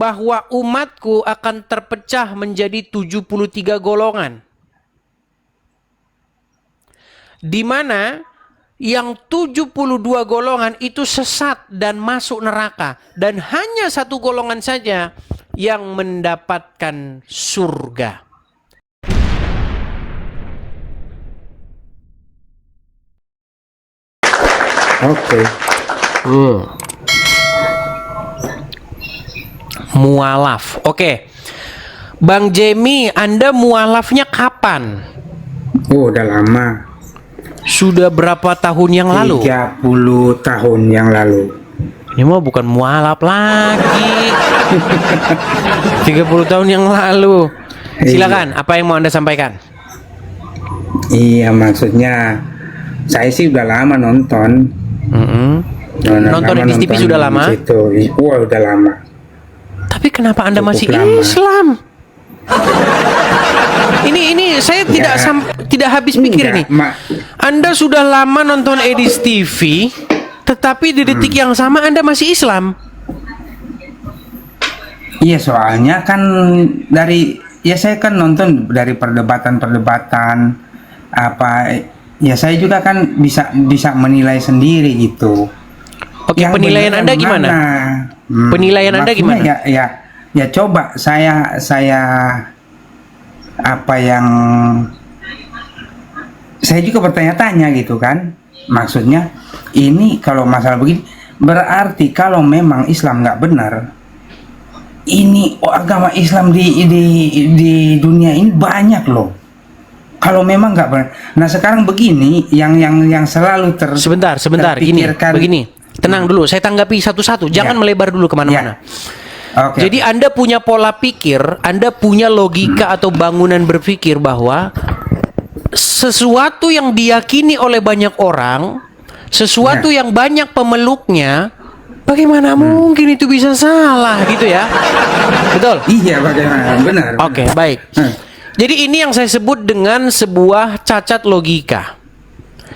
bahwa umatku akan terpecah menjadi 73 golongan. Di mana yang 72 golongan itu sesat dan masuk neraka. Dan hanya satu golongan saja yang mendapatkan surga. Oke. Mualaf. Oke. Bang Jemi, Anda mualafnya kapan? Oh, udah lama. Sudah berapa tahun yang lalu? 30 tahun yang lalu. Ini mah bukan mualaf lagi. 30 tahun yang lalu. Silakan, apa yang mau Anda sampaikan? Iya, maksudnya saya sih udah lama nonton. Nonton di TV sudah lama? Wah, udah lama. Tapi kenapa Anda Cukup masih lama. Islam? Ini saya tidak habis pikir Enggak, nih. Anda sudah lama nonton Edis TV, tetapi di detik yang sama Anda masih Islam. Iya, soalnya kan saya kan nonton dari perdebatan-perdebatan apa. Ya saya juga kan bisa menilai sendiri gitu. Oke, penilaian Anda gimana? Penilaian Anda gimana? Ya coba saya apa yang saya juga bertanya-tanya gitu kan. Maksudnya ini kalau masalah begini berarti kalau memang Islam nggak benar, ini agama Islam di dunia ini banyak loh. Kalau memang nggak benar. Nah sekarang begini yang selalu Sebentar, begini. Tenang dulu, saya tanggapi satu-satu. Jangan melebar dulu kemana-mana. Okay. Jadi Anda punya pola pikir, Anda punya logika atau bangunan berpikir bahwa sesuatu yang diyakini oleh banyak orang, sesuatu yang banyak pemeluknya, bagaimana mungkin itu bisa salah gitu ya? Betul? Iya, bagaimana? Benar. Oke, baik. Jadi ini yang saya sebut dengan sebuah cacat logika.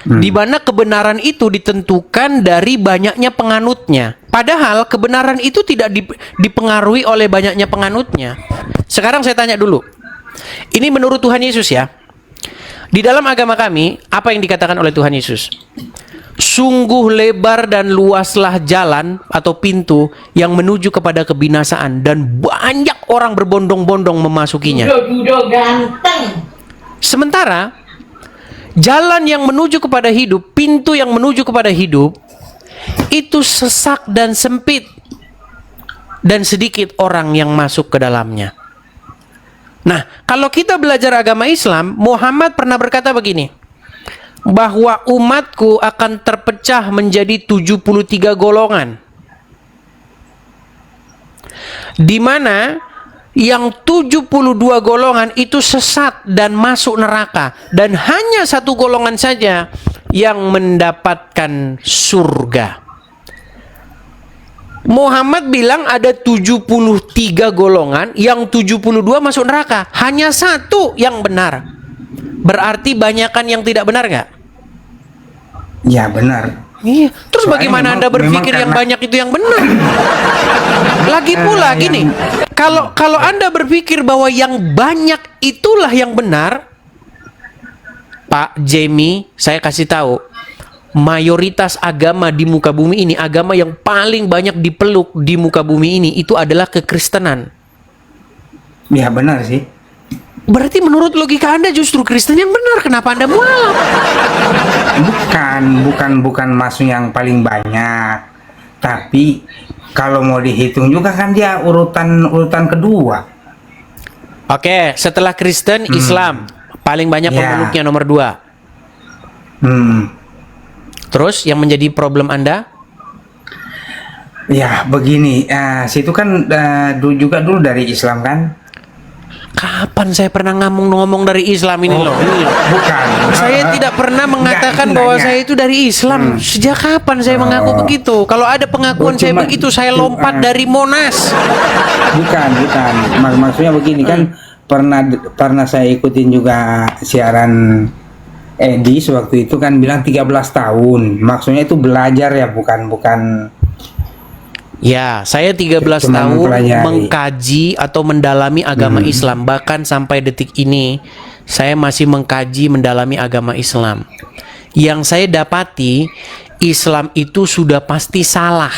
Di mana kebenaran itu ditentukan dari banyaknya penganutnya. Padahal kebenaran itu tidak dipengaruhi oleh banyaknya penganutnya. Sekarang saya tanya dulu. Ini menurut Tuhan Yesus ya. Di dalam agama kami, apa yang dikatakan oleh Tuhan Yesus? Sungguh lebar dan luaslah jalan atau pintu yang menuju kepada kebinasaan, dan banyak orang berbondong-bondong memasukinya. Ganteng. Sementara jalan yang menuju kepada hidup, pintu yang menuju kepada hidup, itu sesak dan sempit, dan sedikit orang yang masuk ke dalamnya. Nah, kalau kita belajar agama Islam, Muhammad pernah berkata begini, bahwa umatku akan terpecah menjadi 73 golongan. Di mana yang 72 golongan itu sesat dan masuk neraka. Dan hanya satu golongan saja yang mendapatkan surga. Muhammad bilang ada 73 golongan, yang 72 masuk neraka. Hanya satu yang benar. Berarti banyakan yang tidak benar nggak? Ya benar. Iya. Terus Soalnya bagaimana Anda berpikir yang banyak itu yang benar? Lagi pula gini, kalau Anda berpikir bahwa yang banyak itulah yang benar, Pak Jemi, saya kasih tahu, mayoritas agama di muka bumi ini, agama yang paling banyak dipeluk di muka bumi ini, itu adalah kekristenan. Ya benar sih. Berarti menurut logika Anda justru Kristen yang benar. Kenapa Anda mualaf? Bukan masuk yang paling banyak. Tapi kalau mau dihitung juga kan dia urutan kedua. Oke, setelah Kristen, Islam paling banyak pemeluknya nomor 2. Terus yang menjadi problem Anda? Ya begini, situ kan juga dulu dari Islam kan. Kapan saya pernah ngomong dari Islam ini loh? Bukan. Saya tidak pernah mengatakan bahwa saya itu dari Islam. Sejak kapan saya mengaku begitu? Kalau ada pengakuan saya begitu, saya lompat dari Monas. Bukan. Maksudnya begini kan, pernah saya ikutin juga siaran Edis waktu itu kan bilang 13 tahun. Maksudnya itu belajar ya, bukan Ya, saya 13 Cuma tahun mempelajari. mengkaji atau mendalami agama Islam. Bahkan sampai detik ini saya masih mengkaji mendalami agama Islam. Yang saya dapati, Islam itu sudah pasti salah.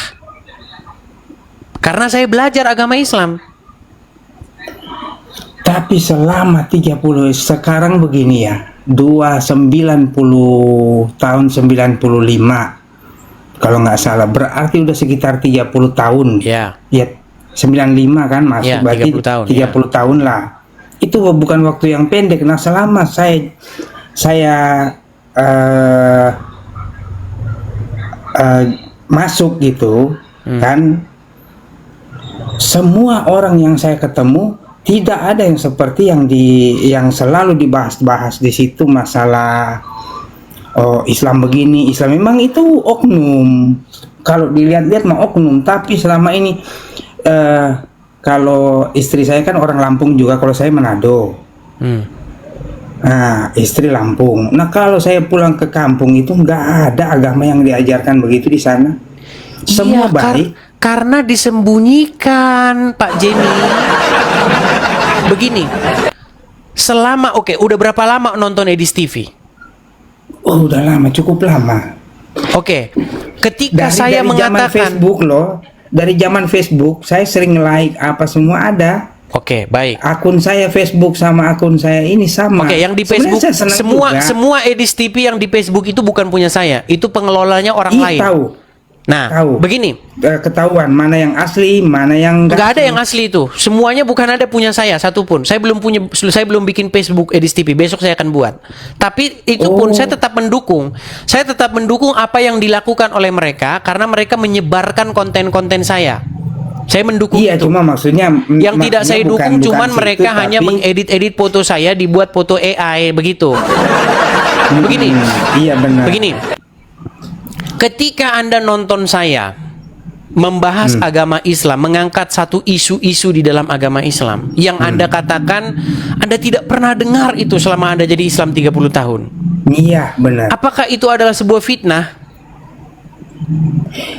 Karena saya belajar agama Islam. Tapi selama 30 sekarang begini ya, 290 tahun 95 kalau nggak salah, berarti udah sekitar 30 tahun. Ya. Ya, 95 kan masuk, Ya, berarti 30 tahun, 30 tahun lah. Itu bukan waktu yang pendek. Nah, selama saya masuk gitu kan, semua orang yang saya ketemu tidak ada yang seperti yang selalu dibahas-bahas di situ masalah Islam begini, Islam memang itu oknum. Kalau dilihat-lihat mah oknum, tapi selama ini kalau istri saya kan orang Lampung juga, kalau saya Manado. Nah, istri Lampung. Nah, kalau saya pulang ke kampung itu nggak ada agama yang diajarkan begitu di sana. Semua Iya, baik. karena disembunyikan, Pak Jenny. Begini, udah berapa lama nonton Edis TV? Oh, udah lama, cukup lama. Oke, ketika saya zaman mengatakan, Facebook loh, dari zaman Facebook saya sering like apa semua ada. oke, baik. Akun saya Facebook sama akun saya ini sama. Oke, yang di Sebenarnya Facebook saya senang juga. semua Edis TV yang di Facebook itu bukan punya saya, itu pengelolanya orang lain. Tahu. Nah, Tahu. begini, Ketahuan mana yang asli, mana yang nggak ada yang asli itu. Semuanya bukan ada punya saya satupun. Saya belum bikin Facebook Edis TV. Besok saya akan buat. Tapi itu pun saya tetap mendukung. Saya tetap mendukung apa yang dilakukan oleh mereka karena mereka menyebarkan konten-konten saya. Saya mendukung Iya, itu. cuma maksudnya Yang tidak saya dukung cuman situ, mereka hanya tapi- mengedit-edit foto saya, dibuat foto AI begitu. Begini. Iya benar. Begini. Ketika Anda nonton saya membahas agama Islam, mengangkat satu isu-isu di dalam agama Islam yang Anda katakan Anda tidak pernah dengar itu selama Anda jadi Islam 30 tahun. Iya benar. Apakah itu adalah sebuah fitnah?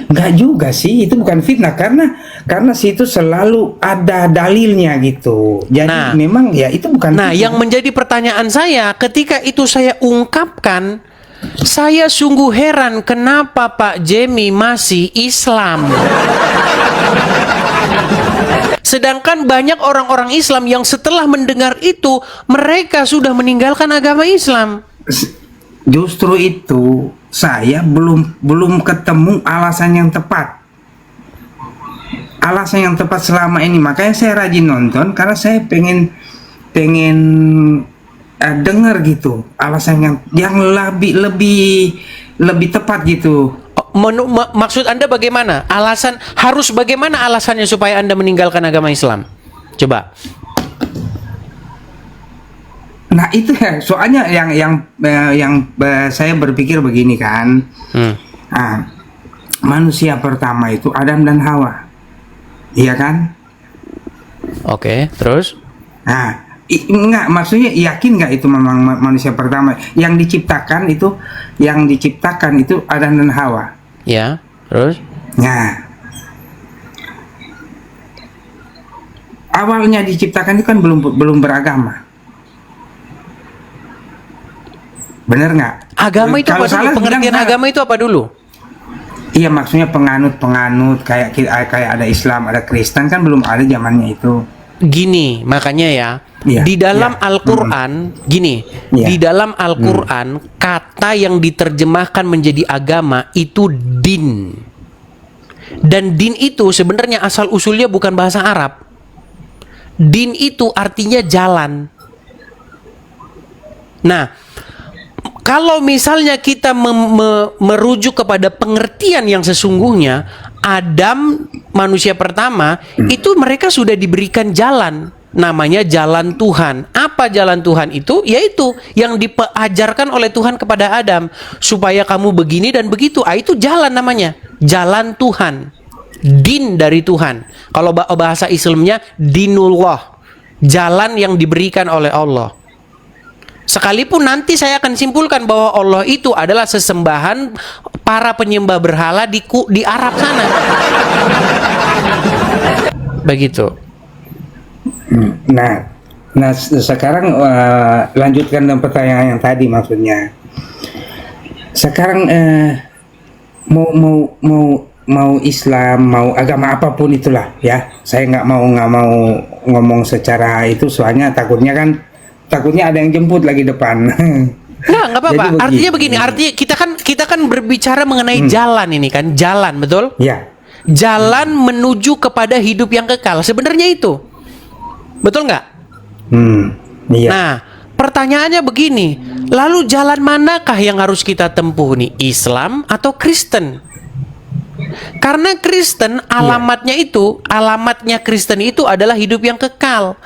Enggak juga sih, itu bukan fitnah karena situ selalu ada dalilnya gitu. Jadi Nah. memang ya itu bukan Nah, fitnah. yang menjadi pertanyaan saya, ketika itu saya ungkapkan, saya sungguh heran kenapa Pak Jemi masih Islam. Sedangkan banyak orang-orang Islam yang setelah mendengar itu, mereka sudah meninggalkan agama Islam. Justru itu saya belum ketemu alasan yang tepat. Alasan yang tepat selama ini, makanya saya rajin nonton karena saya pengen dengar gitu alasan yang lebih tepat gitu. Maksud Anda bagaimana? Bagaimana alasannya supaya Anda meninggalkan agama Islam? Coba. Nah itu ya, soalnya yang saya berpikir begini kan. Nah, manusia pertama itu Adam dan Hawa, iya kan? Oke, terus? Nah, enggak, maksudnya yakin nggak itu memang manusia pertama yang diciptakan itu Adam dan Hawa. Ya, terus? Nah, awalnya diciptakan itu kan belum beragama. Bener nggak? Agama itu Kalau apa dulu? salah Pengertian bilang agama itu apa dulu? Iya, maksudnya penganut kayak ada Islam, ada Kristen, kan belum ada zamannya itu. Gini, makanya ya, Iya, di dalam iya. Al-Quran, gini, Iya. di dalam Al-Quran, kata yang diterjemahkan menjadi agama itu din. Dan din itu sebenarnya asal usulnya bukan bahasa Arab. Din itu artinya jalan. Nah, kalau misalnya kita merujuk kepada pengertian yang sesungguhnya, Adam manusia pertama itu mereka sudah diberikan jalan, namanya jalan Tuhan. Apa jalan Tuhan itu? Yaitu yang diajarkan oleh Tuhan kepada Adam, supaya kamu begini dan begitu. Itu jalan namanya, jalan Tuhan, din dari Tuhan. Kalau bahasa Islamnya dinullah, jalan yang diberikan oleh Allah. Sekalipun nanti saya akan simpulkan bahwa Allah itu adalah sesembahan para penyembah berhala di Arab sana. Begitu. Nah, sekarang lanjutkan dengan pertanyaan yang tadi, maksudnya. Sekarang mau Islam, mau agama apapun itulah ya. Saya nggak mau ngomong secara itu, soalnya takutnya ada yang jemput lagi depan. Nggak apa-apa. Artinya begini, artinya kita kan berbicara mengenai jalan ini kan, jalan, betul? Ya. Jalan menuju kepada hidup yang kekal. Sebenarnya itu. Betul nggak? Iya. Nah, pertanyaannya begini. Lalu jalan manakah yang harus kita tempuh nih? Islam atau Kristen? Karena Kristen alamatnya Kristen itu adalah hidup yang kekal.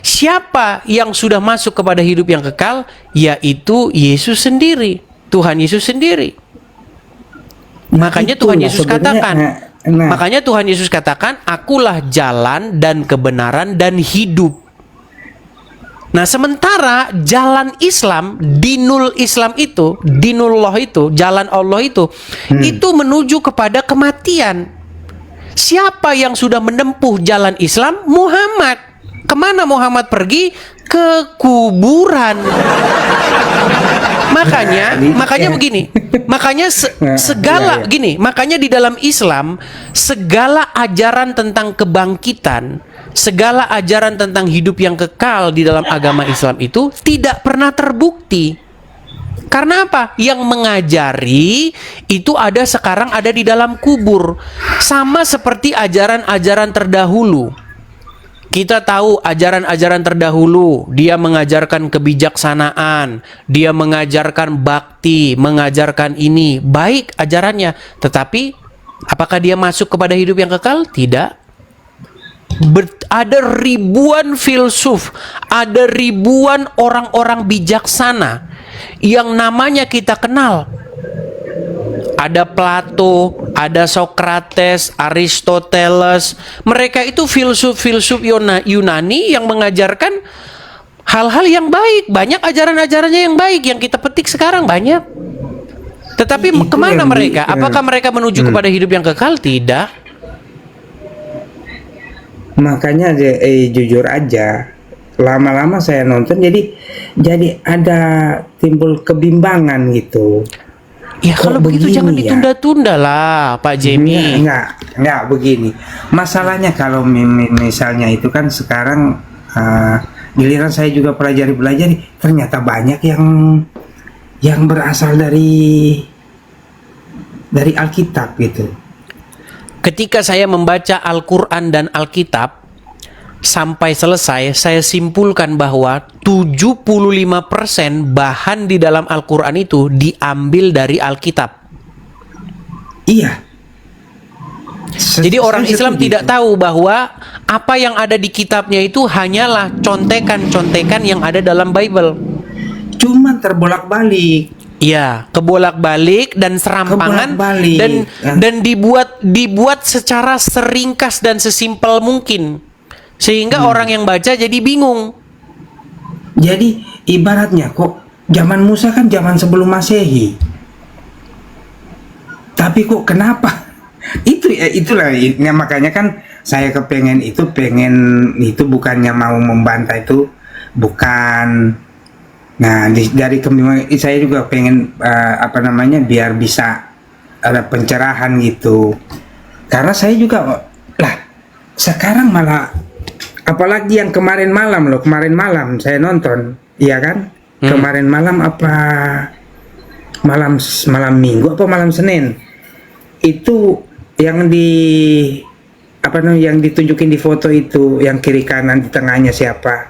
Siapa yang sudah masuk kepada hidup yang kekal? Yaitu Yesus sendiri, Tuhan Yesus sendiri. Makanya Tuhan Yesus katakan, makanya Tuhan Yesus katakan, akulah jalan dan kebenaran dan hidup. Nah, sementara jalan Islam, dinul Islam itu, dinullah itu, jalan Allah itu menuju kepada kematian. Siapa yang sudah menempuh jalan Islam? Muhammad. Kemana Muhammad pergi? Ke kuburan. Makanya begini. Makanya makanya di dalam Islam segala ajaran tentang kebangkitan, segala ajaran tentang hidup yang kekal di dalam agama Islam itu tidak pernah terbukti. Karena apa? Yang mengajari itu sekarang ada di dalam kubur. Sama seperti ajaran-ajaran terdahulu. Kita tahu ajaran-ajaran terdahulu, dia mengajarkan kebijaksanaan, dia mengajarkan bakti, mengajarkan ini, baik ajarannya. Tetapi apakah dia masuk kepada hidup yang kekal? Tidak. Ada ribuan filsuf, ada ribuan orang-orang bijaksana yang namanya kita kenal. Ada Plato, ada Socrates, Aristoteles. Mereka itu filsuf-filsuf Yunani yang mengajarkan hal-hal yang baik. Banyak ajaran-ajarannya yang baik yang kita petik sekarang banyak. Tetapi kemana mereka? Apakah mereka menuju kepada hidup yang kekal? Tidak. Makanya jujur aja, lama-lama saya nonton jadi ada timbul kebimbangan gitu. Ya kalau begitu jangan ditunda-tunda lah, Pak Jemi. Enggak begini. Masalahnya kalau misalnya itu kan sekarang giliran saya juga pelajari, ternyata banyak yang berasal dari Alkitab gitu. Ketika saya membaca Al-Quran dan Alkitab sampai selesai, saya simpulkan bahwa 75% bahan di dalam Al-Quran itu diambil dari Alkitab. Iya. Jadi orang Islam tidak tahu bahwa apa yang ada di kitabnya itu hanyalah contekan-contekan yang ada dalam Bible. Cuman terbolak-balik. Iya, kebolak-balik dan serampangan dan dibuat secara seringkas dan sesimpel mungkin. Sehingga orang yang baca jadi bingung. Jadi ibaratnya kok zaman Musa kan zaman sebelum Masehi. Tapi kok kenapa? Itulah makanya kan saya pengen itu bukannya mau membantah itu, bukan. Nah, dari kebimbangan saya juga pengen biar bisa ada pencerahan gitu. Karena saya juga sekarang malah apalagi yang kemarin malam saya nonton, iya kan? Kemarin malam malam Minggu apa malam Senin. Itu yang yang ditunjukin di foto itu, yang kiri kanan di tengahnya siapa?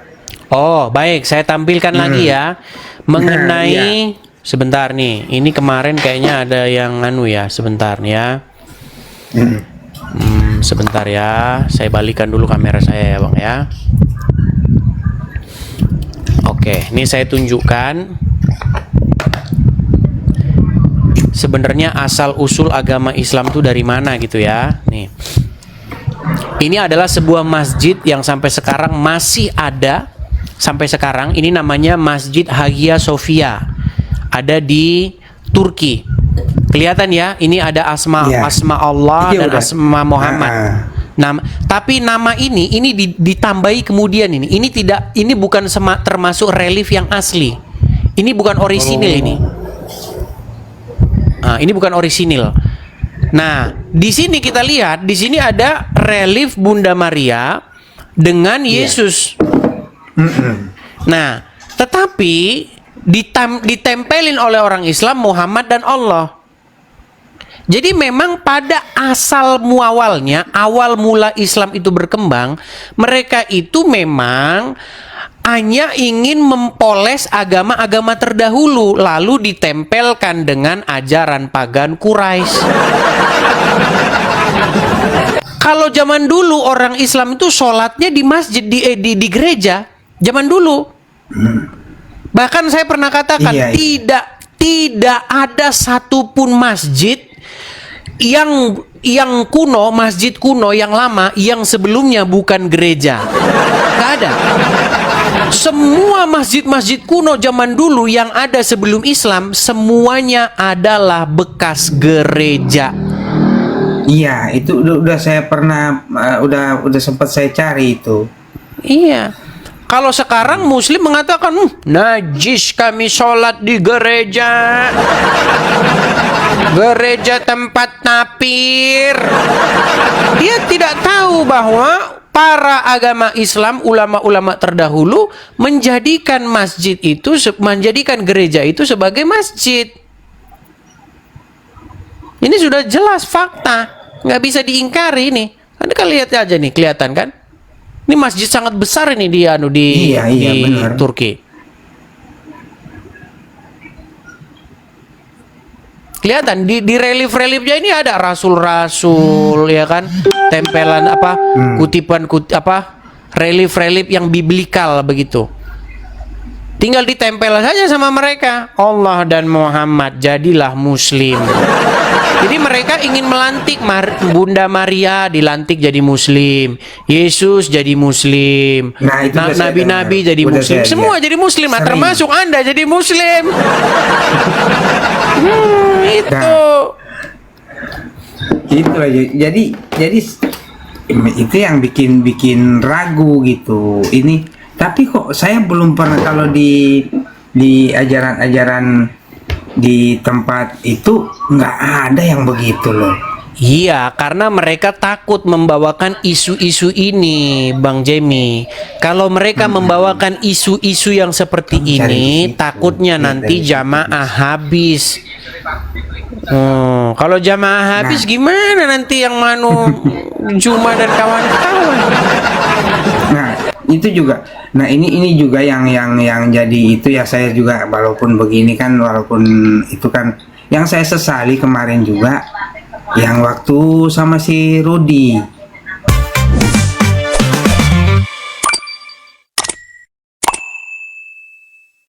Oh, baik, saya tampilkan lagi ya. Mengenai sebentar nih. Ini kemarin kayaknya ada yang sebentar nih ya. Sebentar ya. Saya balikan dulu kamera saya ya, Bang ya. Oke, ini saya tunjukkan. Sebenarnya asal usul agama Islam itu dari mana gitu ya. Nih. Ini adalah sebuah masjid yang sampai sekarang masih ada sampai sekarang. Ini namanya Masjid Hagia Sophia, ada di Turki. Kelihatan ya, ini ada asma Iya. asma Allah Iya, dan udah. asma Muhammad. Tapi nama ini ditambahi kemudian ini. Ini bukan termasuk relief yang asli. Ini bukan orisinil ini. Nah, ini bukan orisinil. Nah, di sini kita lihat, di sini ada relief Bunda Maria dengan Yesus. Nah, tetapi ditempelin oleh orang Islam Muhammad dan Allah. Jadi memang pada asal muawalnya, awal mula Islam itu berkembang, mereka itu memang hanya ingin mempoles agama-agama terdahulu, lalu ditempelkan dengan ajaran pagan Quraisy. Kalau zaman dulu orang Islam itu sholatnya di masjid, di gereja, zaman dulu. Bahkan saya pernah katakan, Iya. tidak ada satupun masjid yang kuno, masjid kuno yang lama yang sebelumnya bukan gereja. Nggak ada. Semua masjid-masjid kuno zaman dulu yang ada sebelum Islam semuanya adalah bekas gereja. Iya, itu udah saya pernah udah sempat saya cari itu. Iya. Kalau sekarang Muslim mengatakan najis kami sholat di gereja, gereja tempat tapir. Dia tidak tahu bahwa para agama Islam, ulama-ulama terdahulu menjadikan masjid itu, menjadikan gereja itu sebagai masjid. Ini sudah jelas fakta, nggak bisa diingkari ini. Anda kan lihat aja nih, kelihatan kan? Ini masjid sangat besar ini di Iya, benar. Turki. Kelihatan di relief-reliefnya ini ada rasul-rasul, ya kan? Tempelan kutipan relief-relief yang biblikal begitu. Tinggal ditempel saja sama mereka. Allah dan Muhammad, jadilah Muslim. Jadi mereka ingin melantik Bunda Maria, dilantik jadi Muslim. Yesus jadi Muslim. Nah, itu udah saya Nabi-nabi dengar. jadi Udah Muslim. saya Semua lihat. jadi Muslim. Nah, Sering. termasuk Anda jadi Muslim. Itu. Itu aja. Jadi itu yang bikin ragu gitu. Ini tapi kok saya belum pernah kalau di ajaran-ajaran di tempat itu nggak ada yang begitu loh. Iya, karena mereka takut membawakan isu-isu ini, Bang Jemi. Kalau mereka membawakan isu-isu yang seperti Kamu cari di ini, situ. takutnya Lihat nanti dari jamaah habis. Kalau jamaah habis, gimana nanti yang Manu Juma dan kawan-kawan? Nah, itu juga. Nah, ini juga yang jadi itu ya, saya juga walaupun begini kan, walaupun itu kan yang saya sesali kemarin juga yang waktu sama si Rudi.